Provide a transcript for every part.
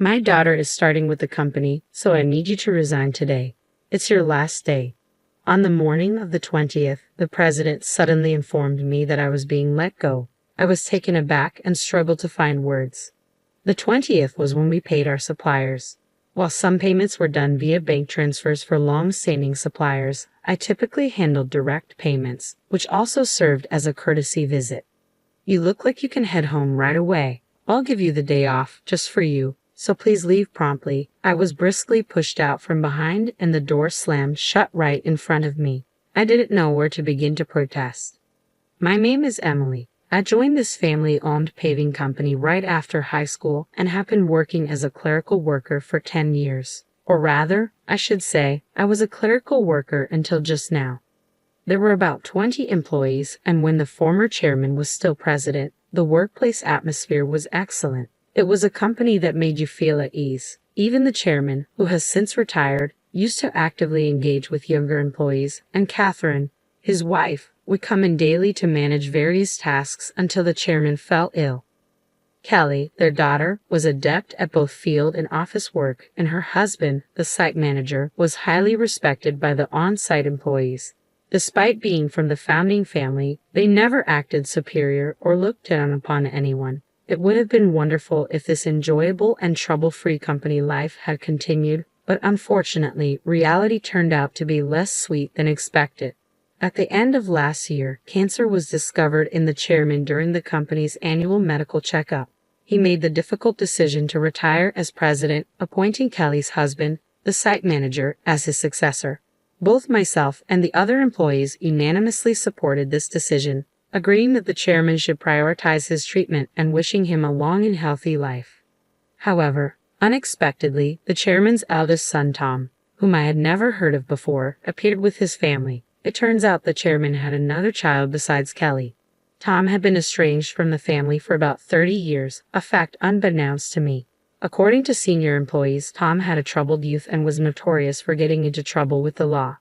My daughter is starting with the company, so I need you to resign today. It's your last day." On the morning of the 20th, the president suddenly informed me that I was being let go. I was taken aback and struggled to find words. The 20th was when we paid our suppliers. While some payments were done via bank transfers for long-standing suppliers, I typically handled direct payments, which also served as a courtesy visit. "You look like you can head home right away. I'll give you the day off, just for you, so please leave promptly." I was briskly pushed out from behind and the door slammed shut right in front of me. I didn't know where to begin to protest. "My name is Emily. I joined this family-owned paving company right after high school and have been working as a clerical worker for 10 years. Or rather, I should say, I was a clerical worker until just now. There were about 20 employees, and when the former chairman was still president, the workplace atmosphere was excellent. It was a company that made you feel at ease. Even the chairman, who has since retired, used to actively engage with younger employees, and Catherine, his wife, would come in daily to manage various tasks until the chairman fell ill. Kelly, their daughter, was adept at both field and office work, and her husband, the site manager, was highly respected by the on-site employees. Despite being from the founding family, they never acted superior or looked down upon anyone. It would have been wonderful if this enjoyable and trouble-free company life had continued, but unfortunately, reality turned out to be less sweet than expected. At the end of last year, cancer was discovered in the chairman during the company's annual medical checkup. He made the difficult decision to retire as president, appointing Kelly's husband, the site manager, as his successor. Both myself and the other employees unanimously supported this decision, agreeing that the chairman should prioritize his treatment and wishing him a long and healthy life. However, unexpectedly, the chairman's eldest son, Tom, whom I had never heard of before, appeared with his family. It turns out the chairman had another child besides Kelly. Tom had been estranged from the family for about 30 years, a fact unbeknownst to me. According to senior employees, Tom had a troubled youth and was notorious for getting into trouble with the law.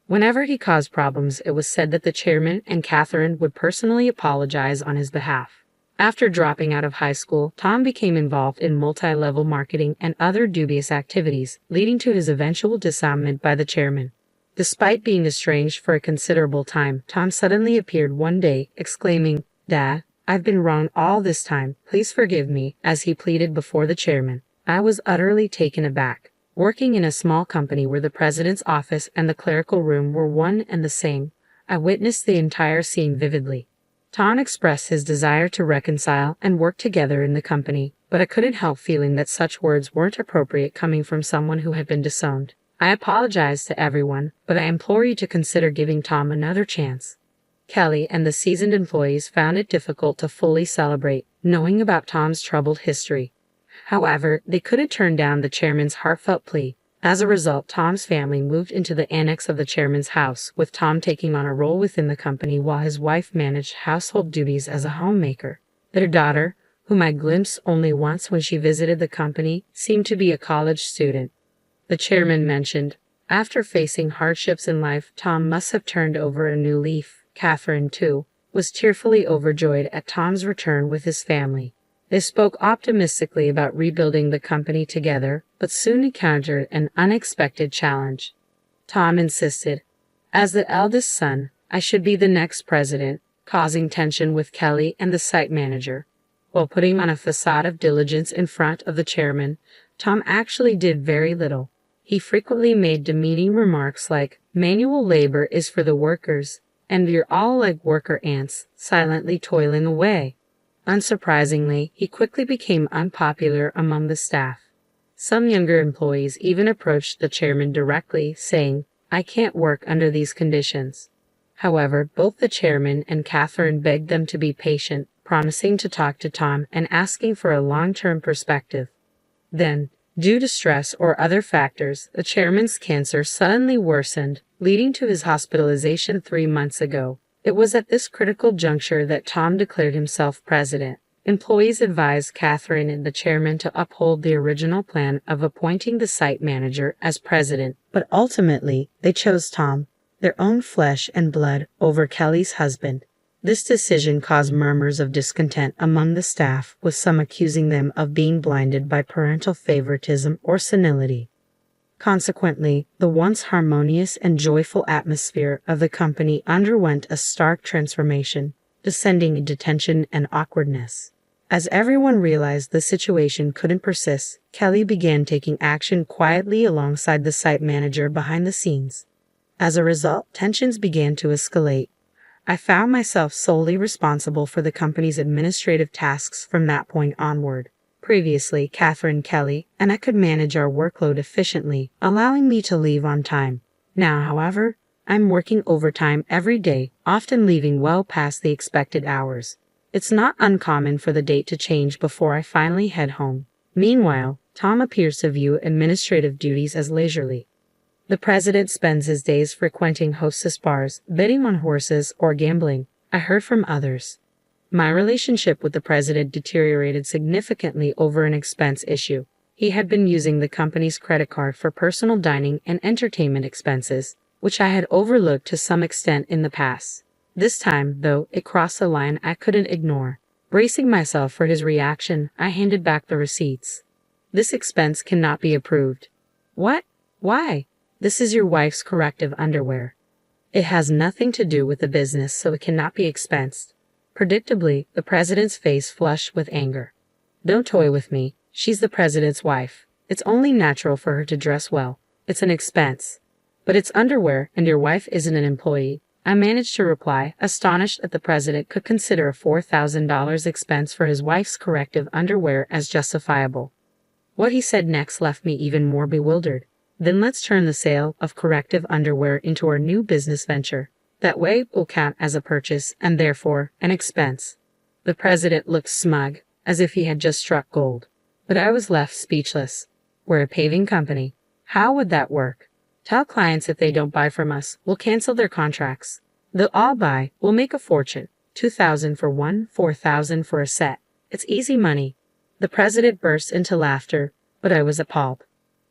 Whenever he caused problems, it was said that the chairman and Catherine would personally apologize on his behalf. After dropping out of high school, Tom became involved in multi-level marketing and other dubious activities, leading to his eventual disarmament by the chairman. Despite being estranged for a considerable time, Tom suddenly appeared one day, exclaiming, "Dad, I've been wrong all this time. Please forgive me," as he pleaded before the chairman. I was utterly taken aback. Working in a small company where the president's office and the clerical room were one and the same, I witnessed the entire scene vividly. Tom expressed his desire to reconcile and work together in the company, but I couldn't help feeling that such words weren't appropriate coming from someone who had been disowned. I apologize to everyone, but I implore you to consider giving Tom another chance. Kelly and the seasoned employees found it difficult to fully celebrate, knowing about Tom's troubled history. However, they couldn't turn down the chairman's heartfelt plea. As a result, Tom's family moved into the annex of the chairman's house, with Tom taking on a role within the company while his wife managed household duties as a homemaker. Their daughter, whom I glimpsed only once when she visited the company, seemed to be a college student. The chairman mentioned, after facing hardships in life, Tom must have turned over a new leaf. Catherine, too, was tearfully overjoyed at Tom's return with his family. They spoke optimistically about rebuilding the company together, but soon encountered an unexpected challenge. Tom insisted, as the eldest son, I should be the next president, causing tension with Kelly and the site manager. While putting on a facade of diligence in front of the chairman, Tom actually did very little. He frequently made demeaning remarks like, "Manual labor is for the workers, and you're all like worker ants, silently toiling away." Unsurprisingly, he quickly became unpopular among the staff. Some younger employees even approached the chairman directly, saying, "I can't work under these conditions." However, both the chairman and Catherine begged them to be patient, promising to talk to Tom and asking for a long-term perspective. Then, due to stress or other factors, the chairman's cancer suddenly worsened, leading to his hospitalization 3 months ago. It was at this critical juncture that Tom declared himself president. Employees advised Catherine and the chairman to uphold the original plan of appointing the site manager as president, but ultimately they chose Tom, their own flesh and blood, over Kelly's husband. This decision caused murmurs of discontent among the staff, with some accusing them of being blinded by parental favoritism or senility. Consequently, the once harmonious and joyful atmosphere of the company underwent a stark transformation, descending into tension and awkwardness. As everyone realized the situation couldn't persist, Kelly began taking action quietly alongside the site manager behind the scenes. As a result, tensions began to escalate. I found myself solely responsible for the company's administrative tasks from that point onward. Previously, Catherine Kelly and I could manage our workload efficiently, allowing me to leave on time. Now, however, I'm working overtime every day, often leaving well past the expected hours. It's not uncommon for the date to change before I finally head home. Meanwhile, Tom appears to view administrative duties as leisurely. The president spends his days frequenting hostess bars, betting on horses, or gambling, I heard from others. My relationship with the president deteriorated significantly over an expense issue. He had been using the company's credit card for personal dining and entertainment expenses, which I had overlooked to some extent in the past. This time, though, it crossed a line I couldn't ignore. Bracing myself for his reaction, I handed back the receipts. This expense cannot be approved. What? Why? This is your wife's corrective underwear. It has nothing to do with the business, so it cannot be expensed. Predictably, the president's face flushed with anger. Don't toy with me. She's the president's wife. It's only natural for her to dress well. It's an expense. But it's underwear, and your wife isn't an employee. I managed to reply, astonished that the president could consider a $4,000 expense for his wife's corrective underwear as justifiable. What he said next left me even more bewildered. Then let's turn the sale of corrective underwear into our new business venture. That way it will count as a purchase and therefore an expense. The president looked smug, as if he had just struck gold. But I was left speechless. We're a paving company. How would that work? Tell clients if they don't buy from us, we'll cancel their contracts. They'll all buy, we'll make a fortune. $2,000 for one, $4,000 for a set. It's easy money. The president burst into laughter, but I was appalled.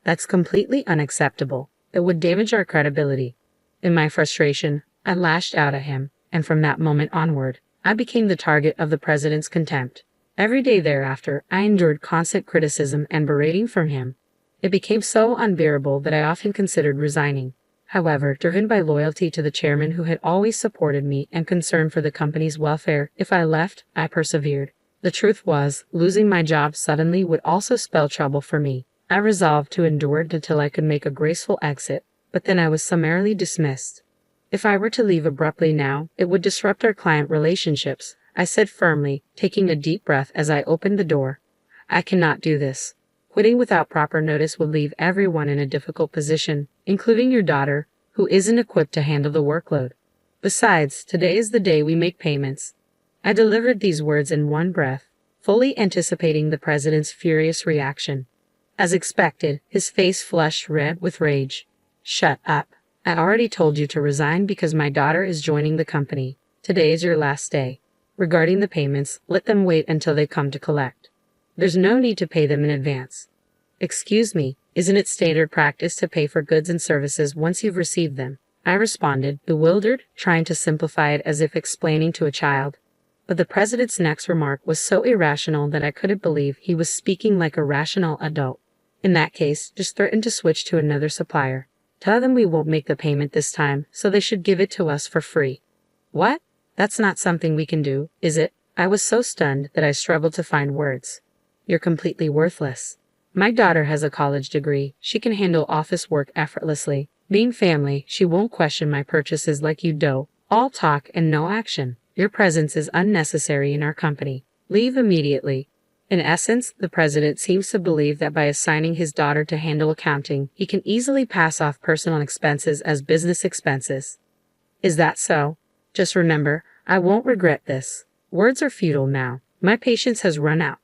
That's completely unacceptable. It would damage our credibility. In my frustration, I lashed out at him, and from that moment onward, I became the target of the president's contempt. Every day thereafter, I endured constant criticism and berating from him. It became so unbearable that I often considered resigning. However, driven by loyalty to the chairman who had always supported me and concern for the company's welfare, if I left, I persevered. The truth was, losing my job suddenly would also spell trouble for me. I resolved to endure it until I could make a graceful exit, but then I was summarily dismissed. If I were to leave abruptly now, it would disrupt our client relationships, I said firmly, taking a deep breath as I opened the door. I cannot do this. Quitting without proper notice would leave everyone in a difficult position, including your daughter, who isn't equipped to handle the workload. Besides, today is the day we make payments. I delivered these words in one breath, fully anticipating the president's furious reaction. As expected, his face flushed red with rage. Shut up. I already told you to resign because my daughter is joining the company. Today is your last day. Regarding the payments, let them wait until they come to collect. There's no need to pay them in advance. Excuse me, isn't it standard practice to pay for goods and services once you've received them? I responded, bewildered, trying to simplify it as if explaining to a child. But the president's next remark was so irrational that I couldn't believe he was speaking like a rational adult. In that case, just threaten to switch to another supplier. Tell them we won't make the payment this time, so they should give it to us for free. What? That's not something we can do, is it? I was so stunned that I struggled to find words. You're completely worthless. My daughter has a college degree. She can handle office work effortlessly. Being family, she won't question my purchases like you do. All talk and no action. Your presence is unnecessary in our company. Leave immediately. In essence, the president seems to believe that by assigning his daughter to handle accounting, he can easily pass off personal expenses as business expenses. Is that so? Just remember, I won't regret this. Words are futile now. My patience has run out.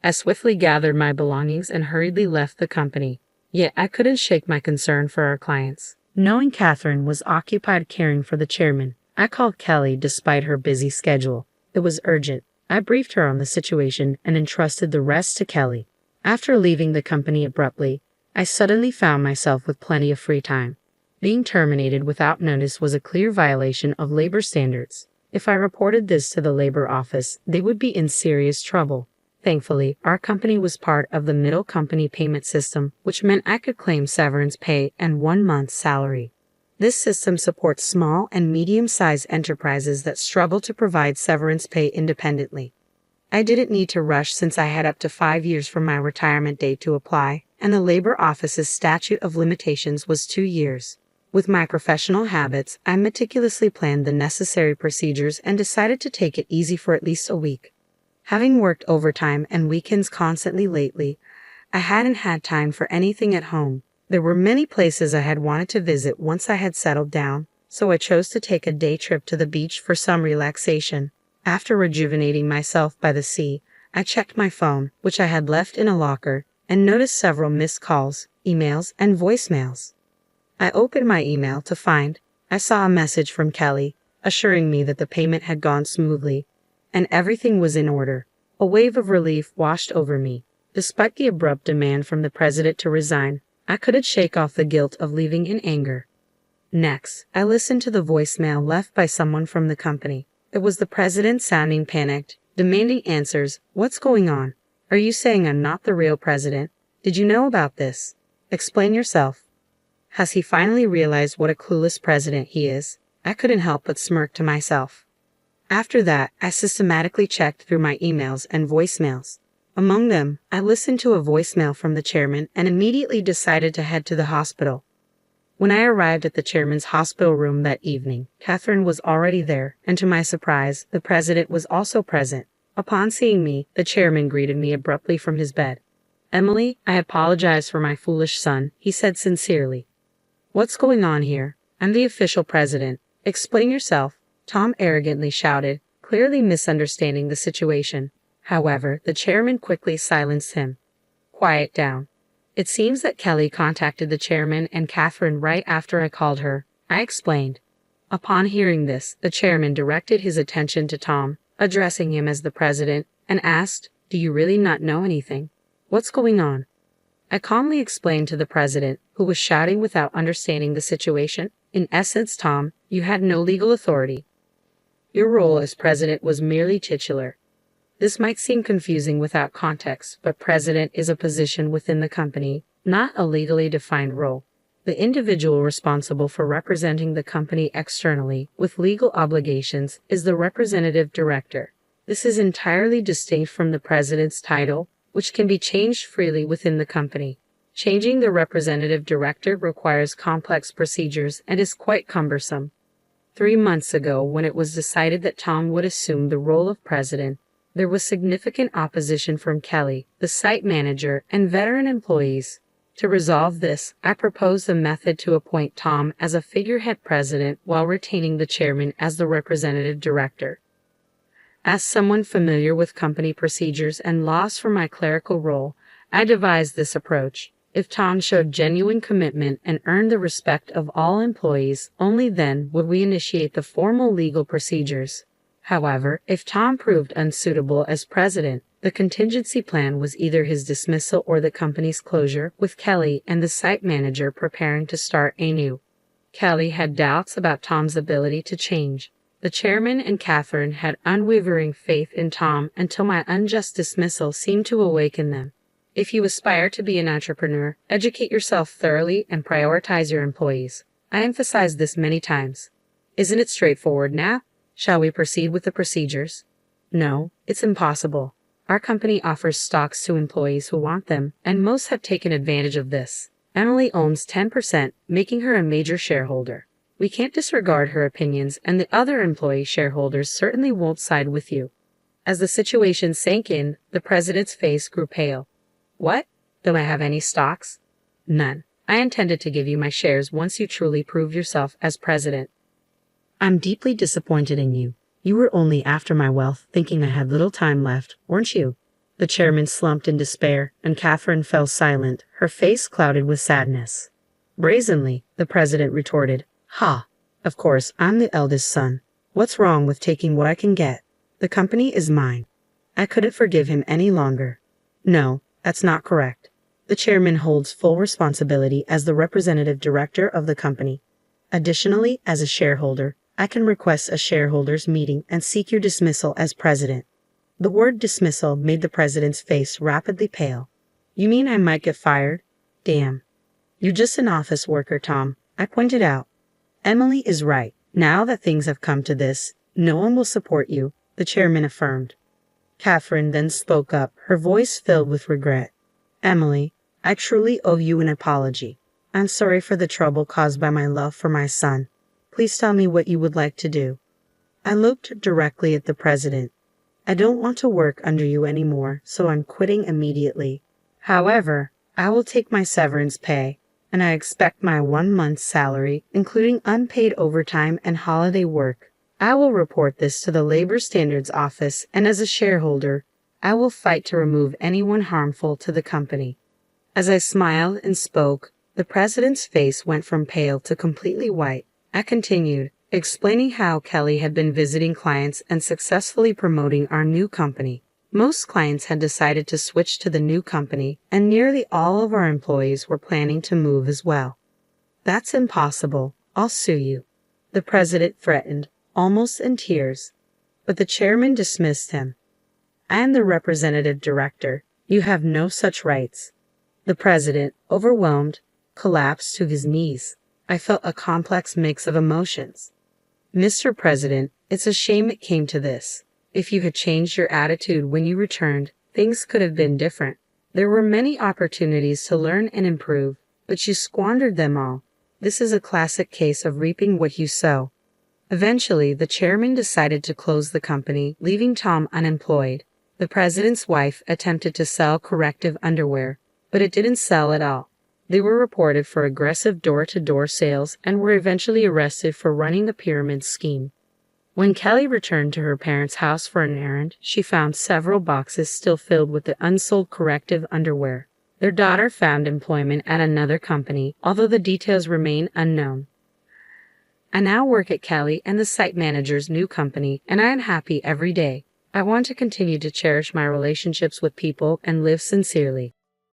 I swiftly gathered my belongings and hurriedly left the company. Yet I couldn't shake my concern for our clients. Knowing Catherine was occupied caring for the chairman, I called Kelly despite her busy schedule. It was urgent. I briefed her on the situation and entrusted the rest to Kelly. After leaving the company abruptly, I suddenly found myself with plenty of free time. Being terminated without notice was a clear violation of labor standards. If I reported this to the labor office, they would be in serious trouble. Thankfully, our company was part of the middle company payment system, which meant I could claim severance pay and 1 month's salary. This system supports small and medium-sized enterprises that struggle to provide severance pay independently. I didn't need to rush since I had up to 5 years from my retirement date to apply, and the labor office's statute of limitations was 2 years. With my professional habits, I meticulously planned the necessary procedures and decided to take it easy for at least a week. Having worked overtime and weekends constantly lately, I hadn't had time for anything at home. There were many places I had wanted to visit once I had settled down, so I chose to take a day trip to the beach for some relaxation. After rejuvenating myself by the sea, I checked my phone, which I had left in a locker, and noticed several missed calls, emails, and voicemails. I opened my email to find I saw a message from Kelly, assuring me that the payment had gone smoothly, and everything was in order. A wave of relief washed over me. Despite the abrupt demand from the president to resign, I couldn't shake off the guilt of leaving in anger. Next, I listened to the voicemail left by someone from the company. It was the president sounding panicked, demanding answers. What's going on? Are you saying I'm not the real president? Did you know about this? Explain yourself. Has he finally realized what a clueless president he is? I couldn't help but smirk to myself. After that, I systematically checked through my emails and voicemails. Among them, I listened to a voicemail from the chairman and immediately decided to head to the hospital. When I arrived at the chairman's hospital room that evening, Catherine was already there, and to my surprise, the president was also present. Upon seeing me, the chairman greeted me abruptly from his bed. "Emily, I apologize for my foolish son," he said sincerely. "What's going on here? I'm the official president. Explain yourself," Tom arrogantly shouted, clearly misunderstanding the situation. However, the chairman quickly silenced him. "Quiet down. It seems that Kelly contacted the chairman and Catherine right after I called her," I explained. Upon hearing this, the chairman directed his attention to Tom, addressing him as the president, and asked, "Do you really not know anything? What's going on?" I calmly explained to the president, who was shouting without understanding the situation. "In essence, Tom, you had no legal authority. Your role as president was merely titular. This might seem confusing without context, but president is a position within the company, not a legally defined role. The individual responsible for representing the company externally with legal obligations is the representative director. This is entirely distinct from the president's title, which can be changed freely within the company. Changing the representative director requires complex procedures and is quite cumbersome. 3 months ago, when it was decided that Tom would assume the role of president, there was significant opposition from Kelly, the site manager, and veteran employees. To resolve this, I proposed a method to appoint Tom as a figurehead president while retaining the chairman as the representative director. As someone familiar with company procedures and laws for my clerical role, I devised this approach. If Tom showed genuine commitment and earned the respect of all employees, only then would we initiate the formal legal procedures. However, if Tom proved unsuitable as president, the contingency plan was either his dismissal or the company's closure, with Kelly and the site manager preparing to start anew. Kelly had doubts about Tom's ability to change. The chairman and Catherine had unwavering faith in Tom until my unjust dismissal seemed to awaken them. If you aspire to be an entrepreneur, educate yourself thoroughly and prioritize your employees. I emphasized this many times. Isn't it straightforward now? Shall we proceed with the procedures? No, it's impossible. Our company offers stocks to employees who want them, and most have taken advantage of this. Emily owns 10%, making her a major shareholder. We can't disregard her opinions, and the other employee shareholders certainly won't side with you. As the situation sank in, the president's face grew pale. What? Don't I have any stocks? None. I intended to give you my shares once you truly prove yourself as president. I'm deeply disappointed in you. You were only after my wealth, thinking I had little time left, weren't you? The chairman slumped in despair, and Catherine fell silent, her face clouded with sadness. Brazenly, the president retorted, "Ha! Of course, I'm the eldest son. What's wrong with taking what I can get? The company is mine." I couldn't forgive him any longer. No, that's not correct. The chairman holds full responsibility as the representative director of the company. Additionally, as a shareholder, I can request a shareholders meeting and seek your dismissal as president. The word dismissal made the president's face rapidly pale. You mean I might get fired? Damn. You're just an office worker, Tom, I pointed out. Emily is right. Now that things have come to this, no one will support you, the chairman affirmed. Catherine then spoke up, her voice filled with regret. Emily, I truly owe you an apology. I'm sorry for the trouble caused by my love for my son. Please tell me what you would like to do. I looked directly at the president. I don't want to work under you anymore, so I'm quitting immediately. However, I will take my severance pay, and I expect my 1 month's salary, including unpaid overtime and holiday work. I will report this to the Labor Standards Office, and as a shareholder, I will fight to remove anyone harmful to the company. As I smiled and spoke, the president's face went from pale to completely white. I continued, explaining how Kelly had been visiting clients and successfully promoting our new company. Most clients had decided to switch to the new company, and nearly all of our employees were planning to move as well. That's impossible. I'll sue you, the president threatened, almost in tears. But the chairman dismissed him. I am the representative director. You have no such rights. The president, overwhelmed, collapsed to his knees. I felt a complex mix of emotions. Mr. President, it's a shame it came to this. If you had changed your attitude when you returned, things could have been different. There were many opportunities to learn and improve, but you squandered them all. This is a classic case of reaping what you sow. Eventually, the chairman decided to close the company, leaving Tom unemployed. The president's wife attempted to sell corrective underwear, but it didn't sell at all. They were reported for aggressive door-to-door sales and were eventually arrested for running the pyramid scheme. When Kelly returned to her parents' house for an errand, she found several boxes still filled with the unsold corrective underwear. Their daughter found employment at another company, although the details remain unknown. I now work at Kelly and the site manager's new company, and I am happy every day. I want to continue to cherish my relationships with people and live sincerely.